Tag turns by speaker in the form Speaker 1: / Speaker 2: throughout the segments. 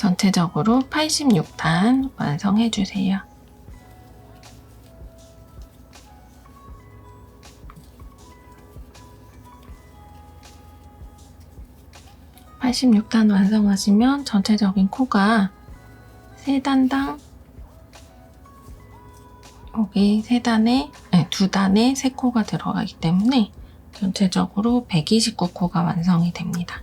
Speaker 1: 전체적으로 86단 완성해 주세요. (86단) 완성하시면 전체적인 코가 3단당 여기 2단에 3코가 들어가기 때문에 전체적으로 129코가 완성이 됩니다.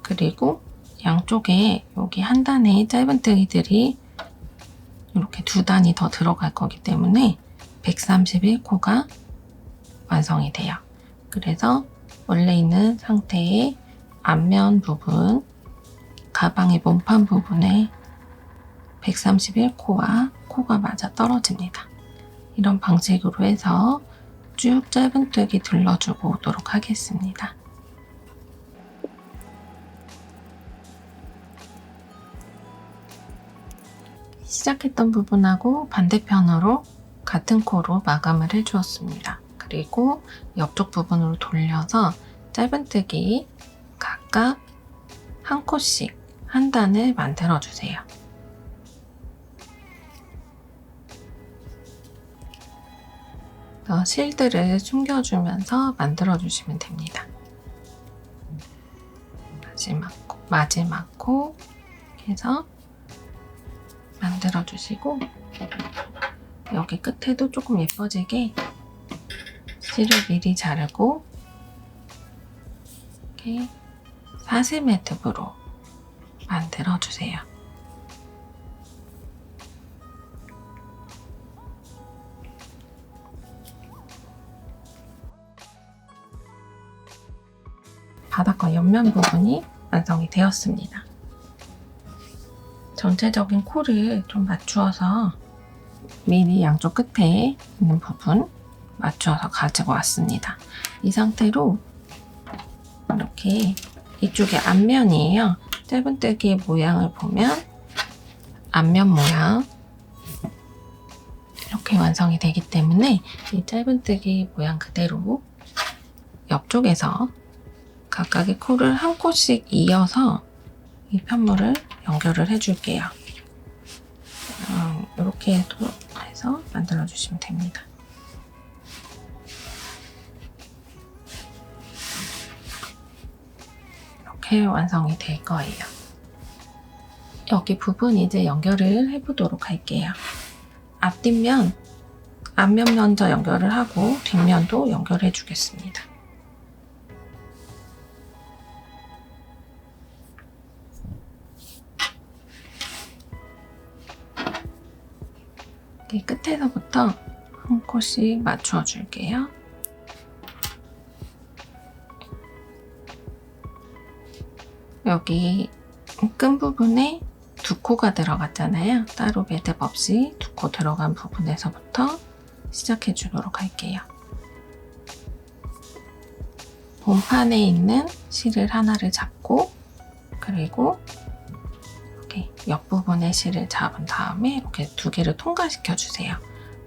Speaker 1: 그리고 양쪽에 여기 한 단에 짧은뜨기들이 이렇게 2단이 더 들어갈 거기 때문에 131코가 완성이 돼요. 그래서 원래 있는 상태의 앞면 부분, 가방의 몸판 부분에 131코와 코가 맞아 떨어집니다. 이런 방식으로 해서 쭉 짧은뜨기 둘러주고 오도록 하겠습니다. 시작했던 부분하고 반대편으로 같은 코로 마감을 해주었습니다. 그리고 옆쪽 부분으로 돌려서 짧은뜨기 각각 한 코씩 한 단을 만들어주세요. 실들을 숨겨주면서 만들어주시면 됩니다. 마지막 코 해서 만들어주시고 여기 끝에도 조금 예뻐지게 실을 미리 자르고 이렇게 사슬 매듭으로 만들어주세요. 바닥과 옆면 부분이 완성이 되었습니다. 전체적인 코를 좀 맞추어서 미리 양쪽 끝에 있는 부분 맞추어서 가지고 왔습니다. 이 상태로 이렇게 이쪽이 앞면이에요. 짧은뜨기의 모양을 보면 앞면 모양 이렇게 완성이 되기 때문에 이 짧은뜨기 모양 그대로 옆쪽에서 각각의 코를 한 코씩 이어서 이 편물을 연결을 해줄게요. 이렇게 해서 만들어주시면 됩니다. 이렇게 완성이 될 거예요. 여기 부분 이제 연결을 해보도록 할게요. 앞뒷면, 앞면 먼저 연결을 하고 뒷면도 연결해 주겠습니다. 끝에서부터 한 코씩 맞춰 줄게요. 여기 끈 부분에 2코가 들어갔잖아요. 따로 매듭 없이 2코 들어간 부분에서부터 시작해 주도록 할게요. 본판에 있는 실을 하나를 잡고 그리고 옆부분의 실을 잡은 다음에 이렇게 2개를 통과시켜 주세요.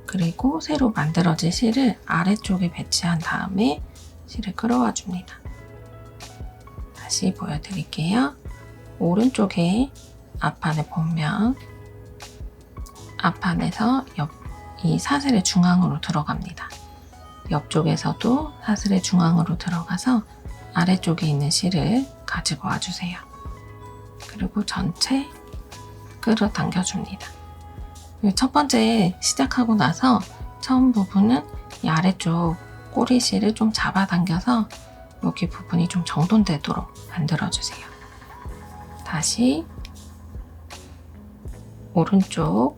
Speaker 1: 그리고 새로 만들어진 실을 아래쪽에 배치한 다음에 실을 끌어와 줍니다. 다시 보여드릴게요. 오른쪽에 앞판의 본면, 앞판에서 이 사슬의 중앙으로 들어갑니다. 옆쪽에서도 사슬의 중앙으로 들어가서 아래쪽에 있는 실을 가지고 와주세요. 그리고 전체 끌어당겨 줍니다. 첫 번째 시작하고 나서 처음 부분은 이 아래쪽 꼬리실을 좀 잡아당겨서 여기 부분이 좀 정돈되도록 만들어주세요. 다시 오른쪽,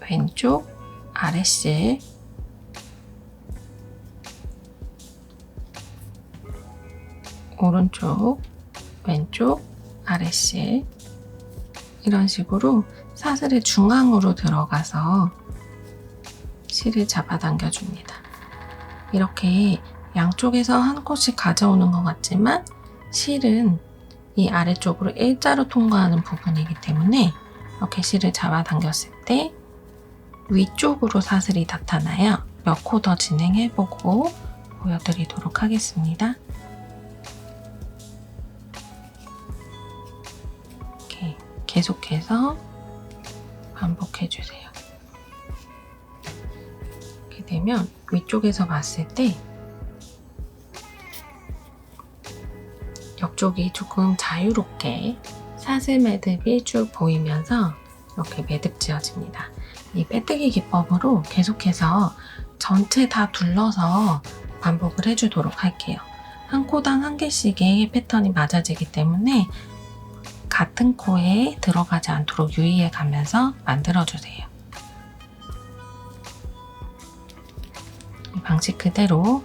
Speaker 1: 왼쪽, 아래실 오른쪽, 왼쪽, 아래실 이런 식으로 사슬의 중앙으로 들어가서 실을 잡아당겨 줍니다. 이렇게 양쪽에서 한 코씩 가져오는 것 같지만 실은 이 아래쪽으로 일자로 통과하는 부분이기 때문에 이렇게 실을 잡아당겼을 때 위쪽으로 사슬이 나타나요. 몇 코 더 진행해보고 보여드리도록 하겠습니다. 계속해서 반복해주세요. 이렇게 되면 위쪽에서 봤을 때 옆쪽이 조금 자유롭게 사슬 매듭이 쭉 보이면서 이렇게 매듭 지어집니다. 이 빼뜨기 기법으로 계속해서 전체 다 둘러서 반복을 해주도록 할게요. 한 코당 한 개씩의 패턴이 맞아지기 때문에 같은 코에 들어가지 않도록 유의해 가면서 만들어주세요. 이 방식 그대로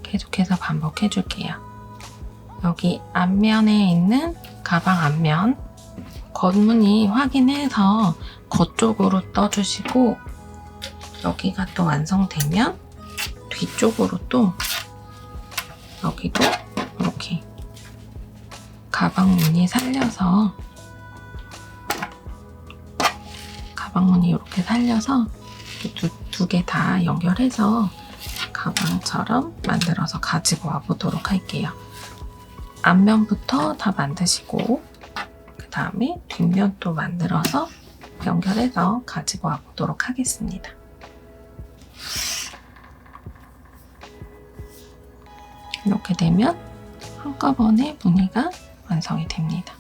Speaker 1: 계속해서 반복해 줄게요. 여기 앞면에 있는 가방 앞면 겉무늬 확인해서 겉쪽으로 떠주시고, 여기가 또 완성되면 뒤쪽으로 또 여기도 이렇게 가방 무늬 살려서 이렇게 살려서 두 개 다 연결해서 가방처럼 만들어서 가지고 와 보도록 할게요. 앞면부터 다 만드시고 그 다음에 뒷면도 만들어서 연결해서 가지고 와 보도록 하겠습니다. 이렇게 되면 한꺼번에 무늬가 완성이 됩니다.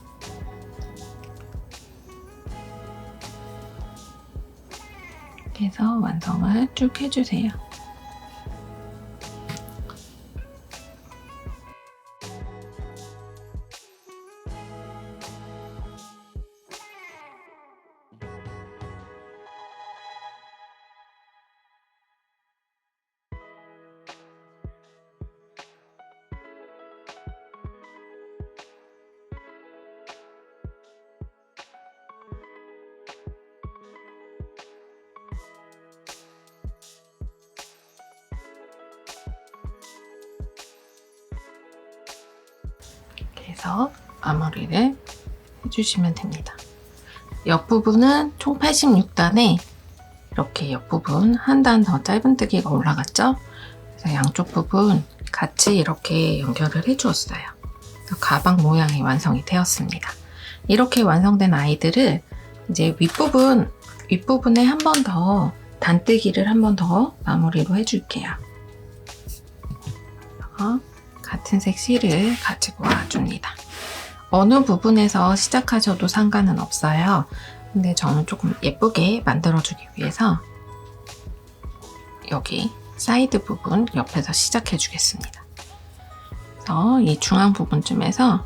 Speaker 1: 이렇게 해서 완성을 쭉 해주세요. 해서 마무리를 해주시면 됩니다. 옆부분은 총 86단에 이렇게 옆부분 한 단 더 짧은뜨기가 올라갔죠? 그래서 양쪽 부분 같이 이렇게 연결을 해주었어요. 가방 모양이 완성이 되었습니다. 이렇게 완성된 아이들을 이제 윗부분에 한 번 더 단뜨기를 한 번 더 마무리로 해줄게요. 같은 색 실을 가지고 와줍니다. 어느 부분에서 시작하셔도 상관은 없어요. 근데 저는 조금 예쁘게 만들어주기 위해서 여기 사이드 부분 옆에서 시작해 주겠습니다. 그래서 이 중앙 부분쯤에서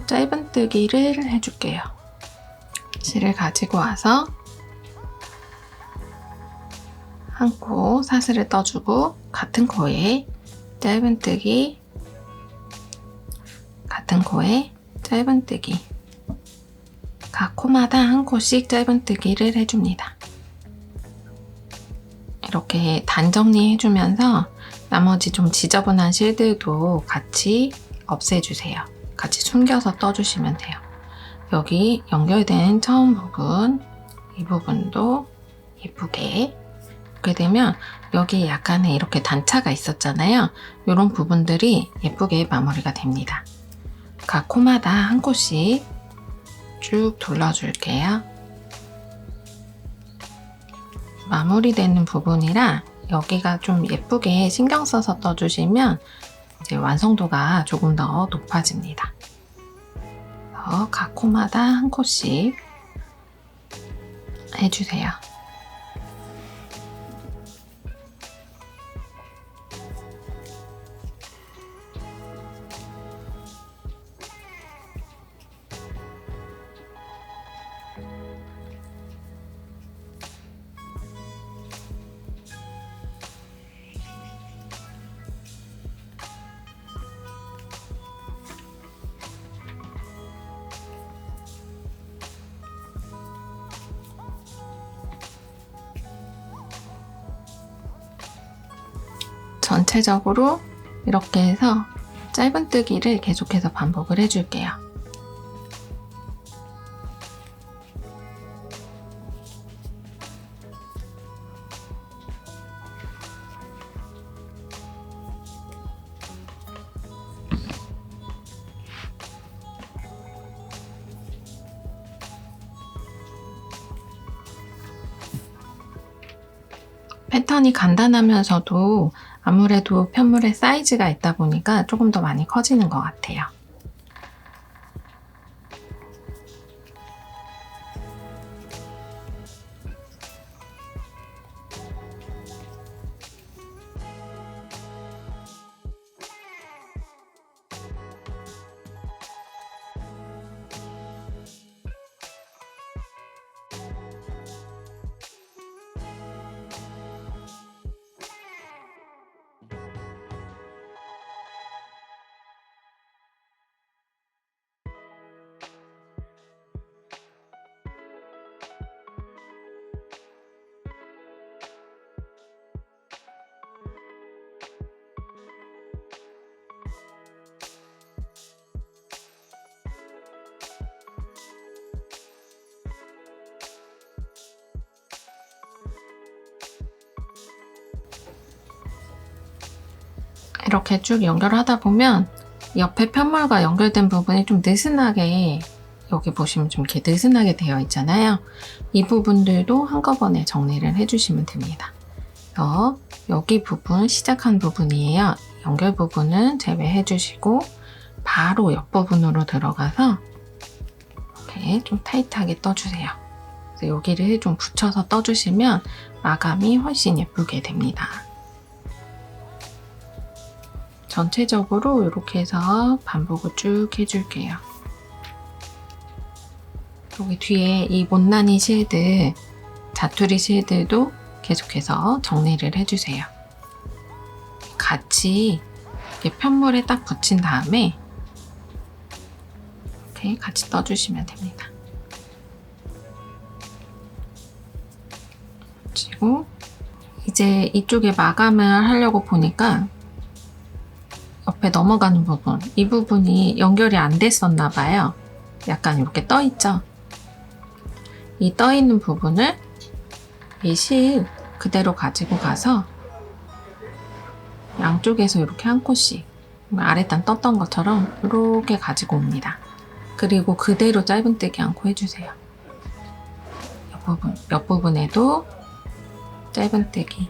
Speaker 1: 짧은뜨기를 해줄게요. 실을 가지고 와서 한 코 사슬을 떠주고 같은 코에 짧은뜨기, 같은 코에 짧은뜨기, 각 코마다 한 코씩 짧은뜨기를 해줍니다. 이렇게 단정리 해주면서 나머지 좀 지저분한 실들도 같이 없애주세요. 같이 숨겨서 떠주시면 돼요. 여기 연결된 처음 부분, 이 부분도 예쁘게 이렇게 되면 여기 약간의 이렇게 단차가 있었잖아요. 이런 부분들이 예쁘게 마무리가 됩니다. 각 코마다 한 코씩 쭉 둘러줄게요. 마무리되는 부분이라 여기가 좀 예쁘게 신경 써서 떠주시면 이제 완성도가 조금 더 높아집니다. 각 코마다 한 코씩 해주세요. 전체적으로 이렇게 해서 짧은뜨기를 계속해서 반복을 해줄게요. 패턴이 간단하면서도 아무래도 편물의 사이즈가 있다 보니까 조금 더 많이 커지는 것 같아요. 이렇게 쭉 연결하다 보면 옆에 편물과 연결된 부분이 좀 느슨하게, 여기 보시면 좀 이렇게 느슨하게 되어 있잖아요. 이 부분들도 한꺼번에 정리를 해주시면 됩니다. 그래서 여기 부분, 시작한 부분이에요. 연결 부분은 제외해 주시고 바로 옆 부분으로 들어가서 이렇게 좀 타이트하게 떠주세요. 그래서 여기를 좀 붙여서 떠주시면 마감이 훨씬 예쁘게 됩니다. 전체적으로 이렇게 해서 반복을 쭉 해줄게요. 여기 뒤에 이 못난이 실들, 자투리 실들도 계속해서 정리를 해주세요. 같이 이렇게 편물에 딱 붙인 다음에 이렇게 같이 떠주시면 됩니다. 그리고 이제 이쪽에 마감을 하려고 보니까 옆에 넘어가는 부분, 이 부분이 연결이 안 됐었나 봐요. 약간 이렇게 떠 있죠? 이 떠 있는 부분을 이 실 그대로 가지고 가서 양쪽에서 이렇게 한 코씩 아랫단 떴던 것처럼 이렇게 가지고 옵니다. 그리고 그대로 짧은뜨기 않고 해주세요. 옆 부분에도 짧은뜨기.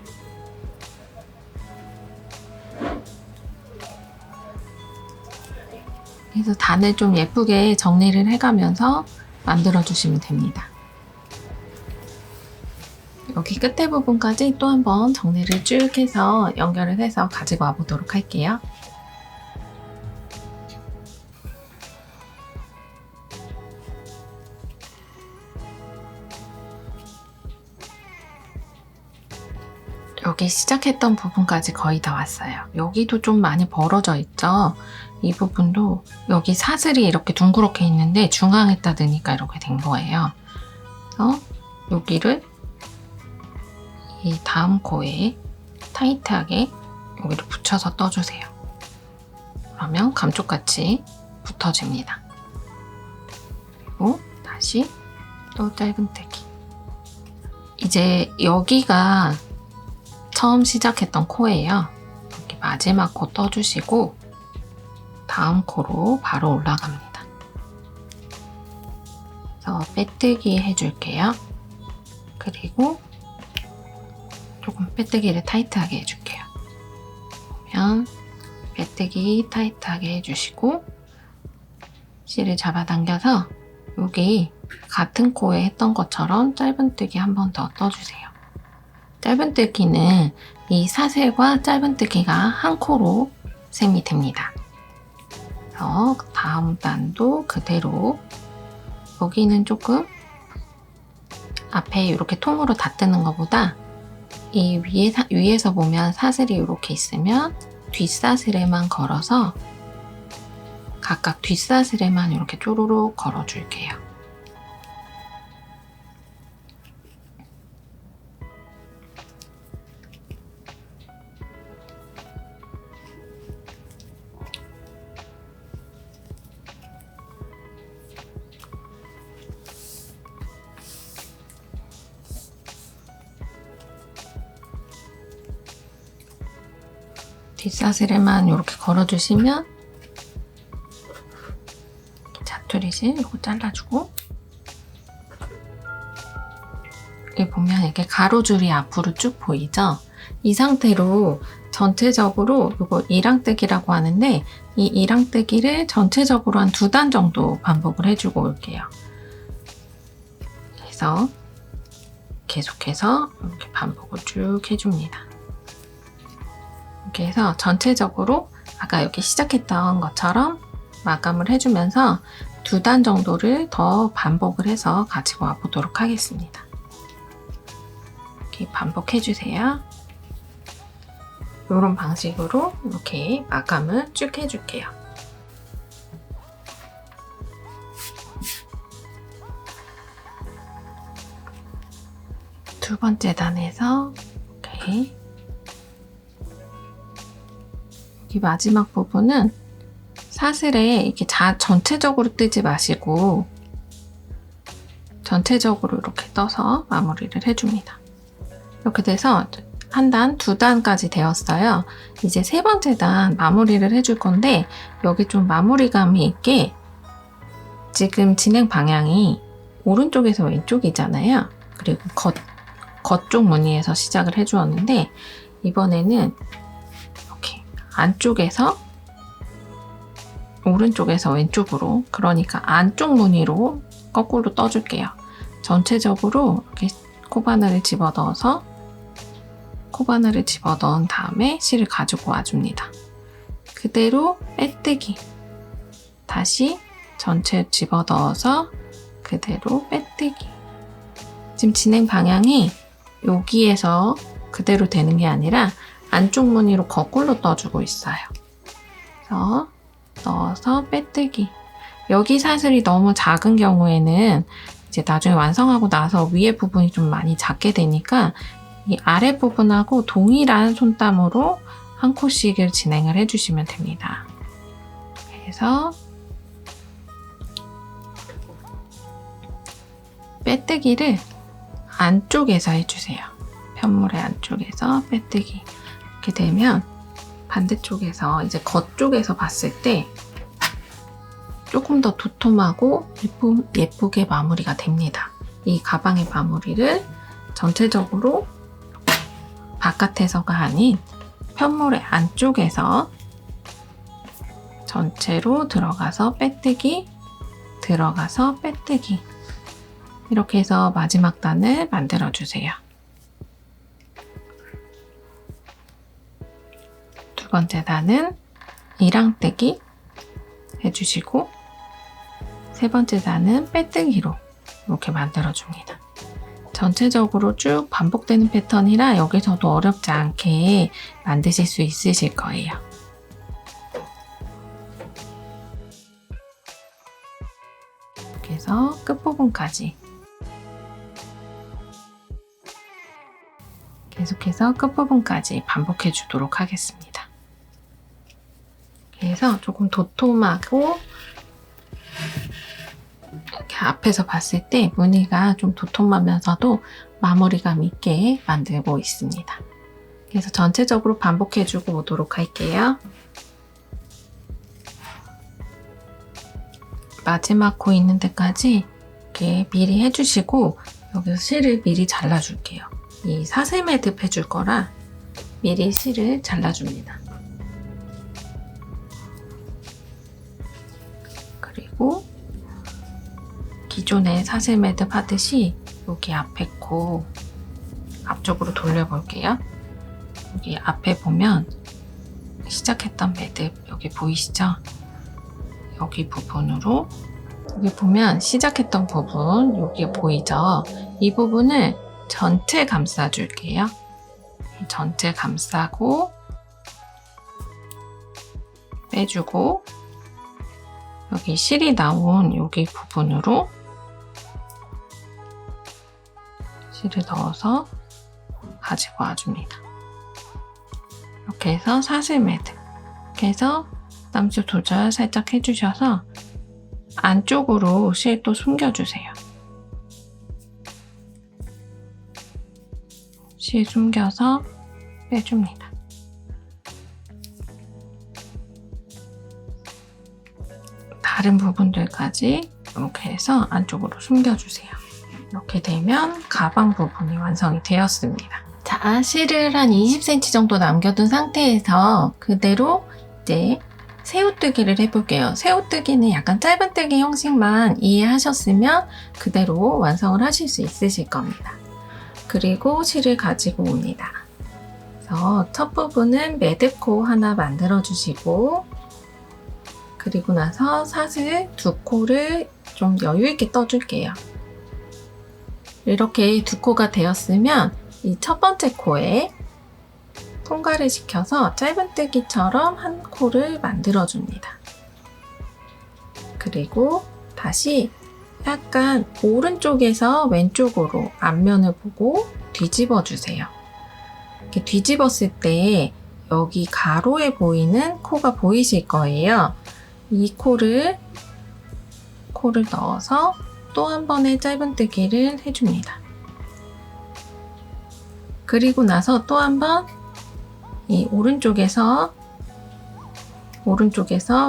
Speaker 1: 그래서 단을 좀 예쁘게 정리를 해가면서 만들어주시면 됩니다. 여기 끝에 부분까지 또 한번 정리를 쭉 해서 연결을 해서 가지고 와 보도록 할게요. 여기 시작했던 부분까지 거의 다 왔어요. 여기도 좀 많이 벌어져 있죠? 이 부분도 여기 사슬이 이렇게 둥그렇게 있는데 중앙에다 넣으니까 이렇게 된 거예요. 그래서 여기를 이 다음 코에 타이트하게 여기를 붙여서 떠주세요. 그러면 감쪽같이 붙어집니다. 그리고 다시 또 짧은뜨기. 이제 여기가 처음 시작했던 코예요. 여기 마지막 코 떠주시고 다음 코로 바로 올라갑니다. 그래서 빼뜨기 해줄게요. 그리고 조금 빼뜨기를 타이트하게 해줄게요. 그러면 빼뜨기 타이트하게 해주시고 실을 잡아당겨서 여기 같은 코에 했던 것처럼 짧은뜨기 한 번 더 떠주세요. 짧은뜨기는 이 사슬과 짧은뜨기가 한 코로 셈이 됩니다. 그래서 다음 단도 그대로 여기는 조금 앞에 이렇게 통으로 닿뜨는 것보다 이 위에서 보면 사슬이 이렇게 있으면 뒷사슬에만 걸어서 각각 뒷사슬에만 이렇게 쪼르륵 걸어줄게요. 뒷사슬에만 이렇게 걸어주시면 자투리실 이거 잘라주고 여기 보면 이렇게 가로줄이 앞으로 쭉 보이죠? 이 상태로 전체적으로 이거 이랑뜨기라고 하는데 이 이랑뜨기를 전체적으로 한 2단 정도 반복을 해주고 올게요. 그래서 계속해서 이렇게 반복을 쭉 해줍니다. 이렇게 해서 전체적으로 아까 여기 시작했던 것처럼 마감을 해주면서 2단 정도를 더 반복을 해서 가지고 와 보도록 하겠습니다. 이렇게 반복해주세요. 이런 방식으로 이렇게 마감을 쭉 해줄게요. 두 번째 단에서 이렇게 이 마지막 부분은 사슬에 이렇게 전체적으로 뜨지 마시고 전체적으로 이렇게 떠서 마무리를 해줍니다. 이렇게 돼서 한 단, 2단까지 되었어요. 이제 세 번째 단 마무리를 해줄 건데 여기 좀 마무리감이 있게 지금 진행 방향이 오른쪽에서 왼쪽이잖아요. 그리고 겉쪽 무늬에서 시작을 해주었는데 이번에는 이렇게 안쪽에서 오른쪽에서 왼쪽으로, 그러니까 안쪽 무늬로 거꾸로 떠줄게요. 전체적으로 이렇게 코바늘을 집어넣은 다음에 실을 가지고 와줍니다. 그대로 빼뜨기, 다시 전체 집어넣어서 그대로 빼뜨기. 지금 진행 방향이 여기에서 그대로 되는 게 아니라 안쪽 무늬로 거꾸로 떠주고 있어요. 그래서 넣어서 빼뜨기. 여기 사슬이 너무 작은 경우에는 이제 나중에 완성하고 나서 위에 부분이 좀 많이 작게 되니까 이 아래 부분하고 동일한 손땀으로 한 코씩을 진행을 해주시면 됩니다. 그래서 빼뜨기를 안쪽에서 해주세요. 편물의 안쪽에서 빼뜨기. 이렇게 되면 반대쪽에서 이제 겉쪽에서 봤을 때 조금 더 도톰하고 예쁘게 마무리가 됩니다. 이 가방의 마무리를 전체적으로 바깥에서가 아닌 편물의 안쪽에서 전체로 들어가서 빼뜨기, 들어가서 빼뜨기. 이렇게 해서 마지막 단을 만들어주세요. 두 번째 단은 이랑뜨기 해주시고 세 번째 단은 빼뜨기로 이렇게 만들어줍니다. 전체적으로 쭉 반복되는 패턴이라 여기서도 어렵지 않게 만드실 수 있으실 거예요. 이렇게 해서 끝부분까지 계속해서 끝부분까지 반복해 주도록 하겠습니다. 그래서 조금 도톰하고 이렇게 앞에서 봤을 때 무늬가 좀 도톰하면서도 마무리감 있게 만들고 있습니다. 그래서 전체적으로 반복해주고 오도록 할게요. 마지막 코 있는 데까지 이렇게 미리 해주시고 여기서 실을 미리 잘라줄게요. 이 사슬 매듭 해줄 거라 미리 실을 잘라줍니다. 그리고 기존에 사슬 매듭 하듯이 여기 앞에 코 앞쪽으로 돌려볼게요. 여기 앞에 보면 시작했던 매듭 여기 보이시죠? 여기 부분으로 여기 보면 시작했던 부분 여기 보이죠? 이 부분을 전체 감싸줄게요. 전체 감싸고 빼주고 여기 실이 나온 여기 부분으로 실을 넣어서 가지고 와줍니다. 이렇게 해서 사슬 매듭 이렇게 해서 땀수 조절 살짝 해주셔서 안쪽으로 실도 숨겨주세요. 실 숨겨서 빼줍니다. 다른 부분들까지 이렇게 해서 안쪽으로 숨겨주세요. 이렇게 되면 가방 부분이 완성이 되었습니다. 자, 실을 한 20cm 정도 남겨둔 상태에서 그대로 이제 새우뜨기를 해볼게요. 새우뜨기는 약간 짧은뜨기 형식만 이해하셨으면 그대로 완성을 하실 수 있으실 겁니다. 그리고 실을 가지고 옵니다. 그래서 첫 부분은 매듭코 하나 만들어 주시고, 그리고 나서 사슬 두 코를 좀 여유 있게 떠줄게요. 이렇게 두 코가 되었으면 이 첫 번째 코에 통과를 시켜서 짧은뜨기처럼 한 코를 만들어 줍니다. 그리고 다시 약간 오른쪽에서 왼쪽으로 앞면을 보고 뒤집어 주세요. 이렇게 뒤집었을 때 여기 가로에 보이는 코가 보이실 거예요. 이 코를 넣어서 또 한 번의 짧은뜨기를 해줍니다. 그리고 나서 또 한 번 이 오른쪽에서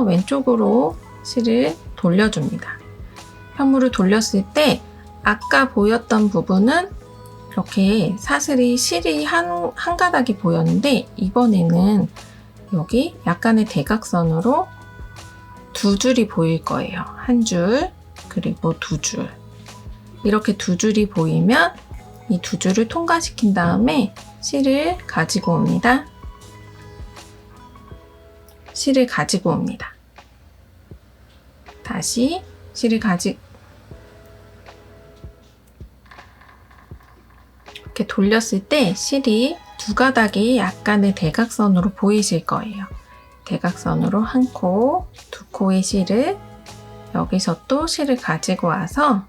Speaker 1: 왼쪽으로 실을 돌려줍니다. 편물을 돌렸을 때 아까 보였던 부분은 이렇게 실이 한 가닥이 보였는데, 이번에는 여기 약간의 대각선으로 두 줄이 보일 거예요. 한 줄, 그리고 두 줄. 이렇게 두 줄이 보이면 이 두 줄을 통과시킨 다음에 실을 가지고 옵니다. 다시 실을 이렇게 돌렸을 때 실이 두 가닥이 약간의 대각선으로 보이실 거예요. 대각선으로 한 코, 두 코의 실을 여기서 또 실을 가지고 와서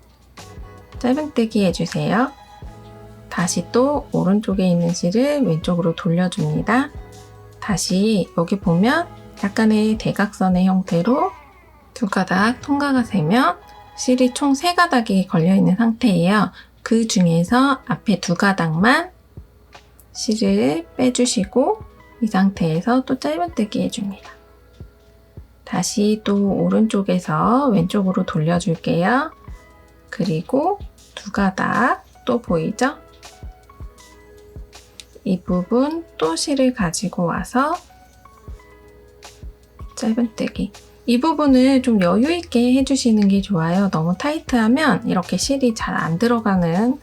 Speaker 1: 짧은뜨기 해주세요. 다시 또 오른쪽에 있는 실을 왼쪽으로 돌려줍니다. 다시 여기 보면 약간의 대각선의 형태로 두 가닥 통과가 되면 실이 총 3가닥이 걸려있는 상태예요. 그 중에서 앞에 두 가닥만 실을 빼주시고 이 상태에서 또 짧은뜨기 해줍니다. 다시 또 오른쪽에서 왼쪽으로 돌려줄게요. 그리고 두 가닥 또 보이죠? 이 부분 또 실을 가지고 와서 짧은뜨기. 이 부분을 좀 여유 있게 해주시는 게 좋아요. 너무 타이트하면 이렇게 실이 잘 안 들어가는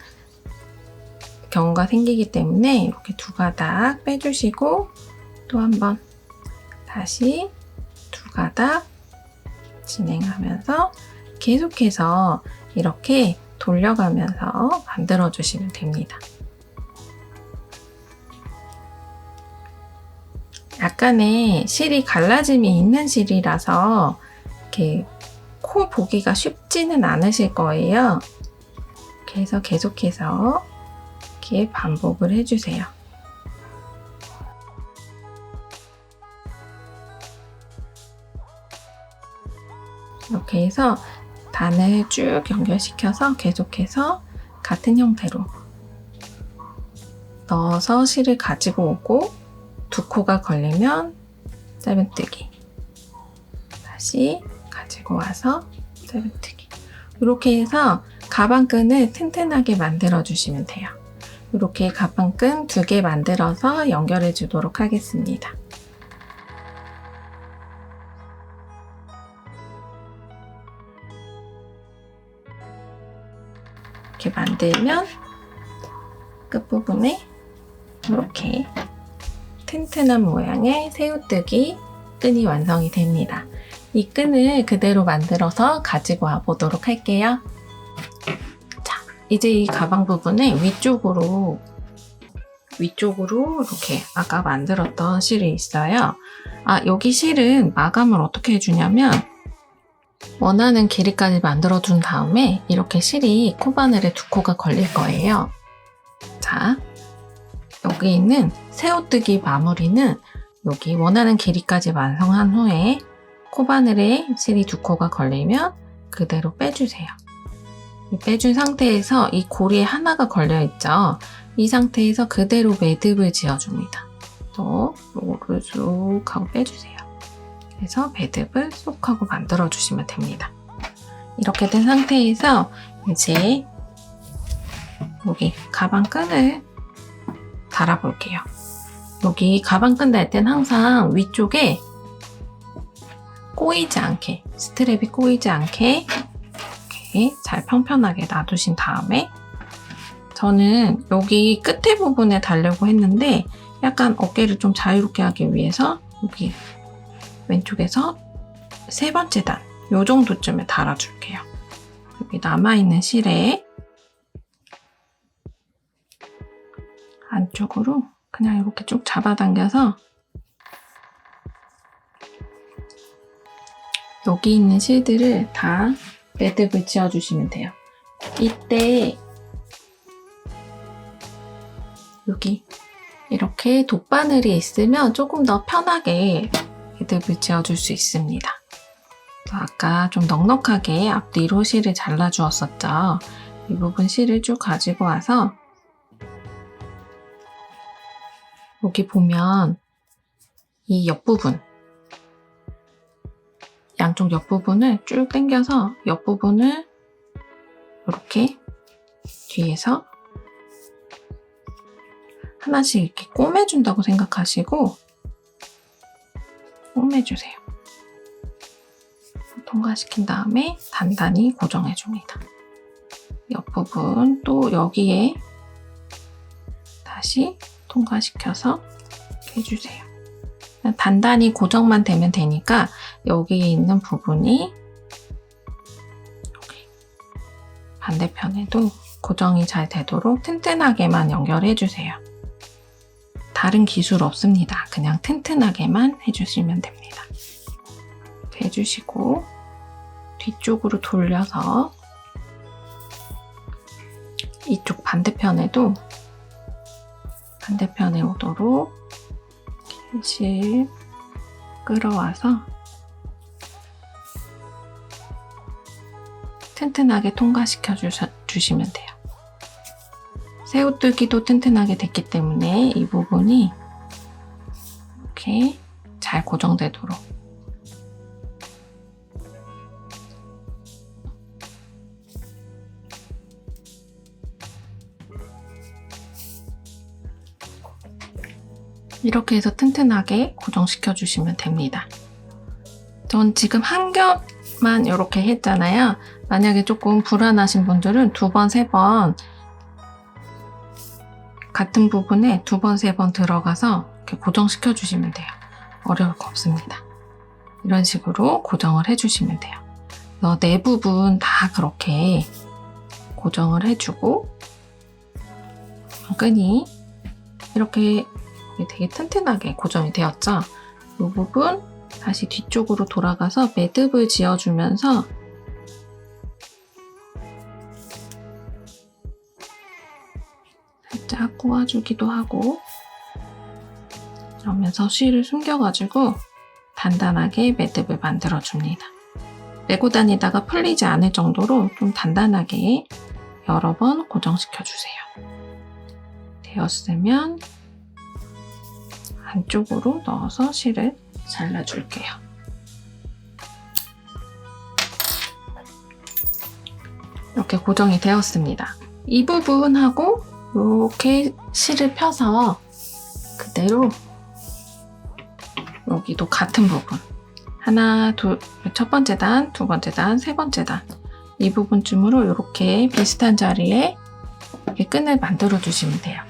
Speaker 1: 경우가 생기기 때문에 이렇게 두 가닥 빼주시고 또 한 번 다시 두 가닥 진행하면서 계속해서 이렇게 돌려가면서 만들어 주시면 됩니다. 약간의 실이 갈라짐이 있는 실이라서 이렇게 코 보기가 쉽지는 않으실 거예요. 그래서 계속해서 이렇게 반복을 해주세요. 이렇게 해서 단을 쭉 연결시켜서 계속해서 같은 형태로 넣어서 실을 가지고 오고, 두 코가 걸리면 짧은뜨기, 다시 가지고 와서 짧은뜨기. 이렇게 해서 가방끈을 튼튼하게 만들어 주시면 돼요. 이렇게 가방끈 2개 만들어서 연결해 주도록 하겠습니다. 이렇게 만들면 끝부분에 이렇게 튼튼한 모양의 새우뜨기 끈이 완성이 됩니다. 이 끈을 그대로 만들어서 가지고 와 보도록 할게요. 자, 이제 이 가방 부분에 위쪽으로 이렇게 아까 만들었던 실이 있어요. 여기 실은 마감을 어떻게 해주냐면 원하는 길이까지 만들어준 다음에 이렇게 실이 코바늘에 2코가 걸릴 거예요. 자, 여기 있는 새우뜨기 마무리는 여기 원하는 길이까지 완성한 후에 코바늘에 실이 2코가 걸리면 그대로 빼주세요. 빼준 상태에서 이 고리에 하나가 걸려있죠. 이 상태에서 그대로 매듭을 지어줍니다. 또 요거를 쑥 하고 빼주세요. 그래서 매듭을 쏙 하고 만들어주시면 됩니다. 이렇게 된 상태에서 이제 여기 가방끈을 달아볼게요. 여기 가방끈 달 땐 항상 위쪽에 꼬이지 않게, 스트랩이 꼬이지 않게 이렇게 잘 평평하게 놔두신 다음에, 저는 여기 끝에 부분에 달려고 했는데 약간 어깨를 좀 자유롭게 하기 위해서 여기 왼쪽에서 세 번째 단, 요 정도쯤에 달아줄게요. 여기 남아있는 실에 안쪽으로 그냥 이렇게 쭉 잡아당겨서 여기 있는 실들을 다 매듭을 지어주시면 돼요. 이때 여기 이렇게 돗바늘이 있으면 조금 더 편하게 매듭을 지어줄 수 있습니다. 아까 좀 넉넉하게 앞뒤로 실을 잘라주었었죠. 이 부분 실을 쭉 가지고 와서 여기 보면 이 옆부분, 양쪽 옆부분을 쭉 당겨서 옆부분을 이렇게 뒤에서 하나씩 이렇게 꼬매준다고 생각하시고 꼬매주세요. 통과시킨 다음에 단단히 고정해줍니다. 옆부분 또 여기에 다시 통과시켜서 이렇게 해주세요. 단단히 고정만 되면 되니까 여기에 있는 부분이 반대편에도 고정이 잘 되도록 튼튼하게만 연결해주세요. 다른 기술 없습니다. 그냥 튼튼하게만 해주시면 됩니다. 이렇게 해주시고 뒤쪽으로 돌려서 이쪽 반대편에 오도록 실 끌어와서 튼튼하게 통과시켜 주시면 돼요. 새우뜨기도 튼튼하게 됐기 때문에 이 부분이 이렇게 잘 고정되도록 이렇게 해서 튼튼하게 고정시켜 주시면 됩니다. 전 지금 한 겹만 이렇게 했잖아요. 만약에 조금 불안하신 분들은 두 번, 세 번 같은 부분에 두 번, 세 번 들어가서 이렇게 고정시켜 주시면 돼요. 어려울 거 없습니다. 이런 식으로 고정을 해주시면 돼요. 네 부분 다 그렇게 고정을 해주고 끈이 이렇게 되게 튼튼하게 고정이 되었죠? 이 부분 다시 뒤쪽으로 돌아가서 매듭을 지어주면서 살짝 꼬아주기도 하고 그러면서 실을 숨겨가지고 단단하게 매듭을 만들어줍니다. 메고 다니다가 풀리지 않을 정도로 좀 단단하게 여러 번 고정시켜주세요. 되었으면 안쪽으로 넣어서 실을 잘라줄게요. 이렇게 고정이 되었습니다. 이 부분하고 이렇게 실을 펴서 그대로 여기도 같은 부분 하나, 둘, 첫 번째 단, 두 번째 단, 세 번째 단 이 부분쯤으로 이렇게 비슷한 자리에 이렇게 끈을 만들어 주시면 돼요.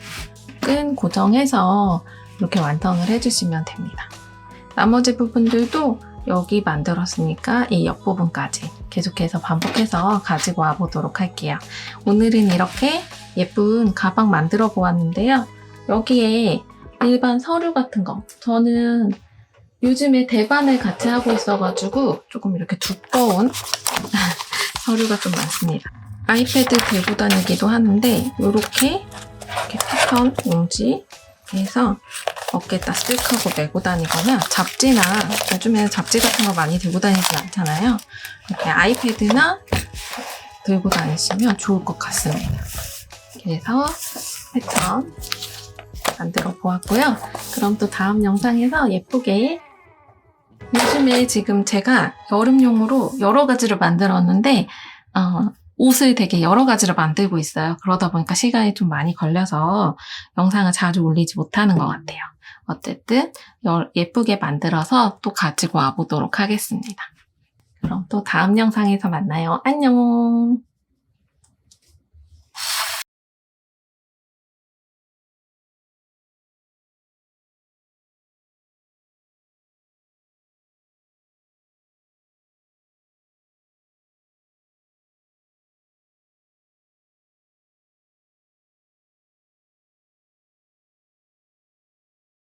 Speaker 1: 끈 고정해서 이렇게 완성을 해주시면 됩니다. 나머지 부분들도 여기 만들었으니까 이 옆부분까지 계속해서 반복해서 가지고 와보도록 할게요. 오늘은 이렇게 예쁜 가방 만들어 보았는데요. 여기에 일반 서류 같은 거 저는 요즘에 대반을 같이 하고 있어가지고 조금 이렇게 두꺼운 서류가 좀 많습니다. 아이패드 들고 다니기도 하는데 이렇게 패턴 용지 해서 어깨에다 쓱 하고 메고 다니거나 잡지나 요즘에는 잡지 같은 거 많이 들고 다니지 않잖아요. 이렇게 아이패드나 들고 다니시면 좋을 것 같습니다. 그래서 패턴 만들어 보았고요. 그럼 또 다음 영상에서 예쁘게 요즘에 지금 제가 여름용으로 여러 가지를 만들었는데 옷을 되게 여러 가지를 만들고 있어요. 그러다 보니까 시간이 좀 많이 걸려서 영상을 자주 올리지 못하는 것 같아요. 어쨌든 예쁘게 만들어서 또 가지고 와보도록 하겠습니다. 그럼 또 다음 영상에서 만나요. 안녕!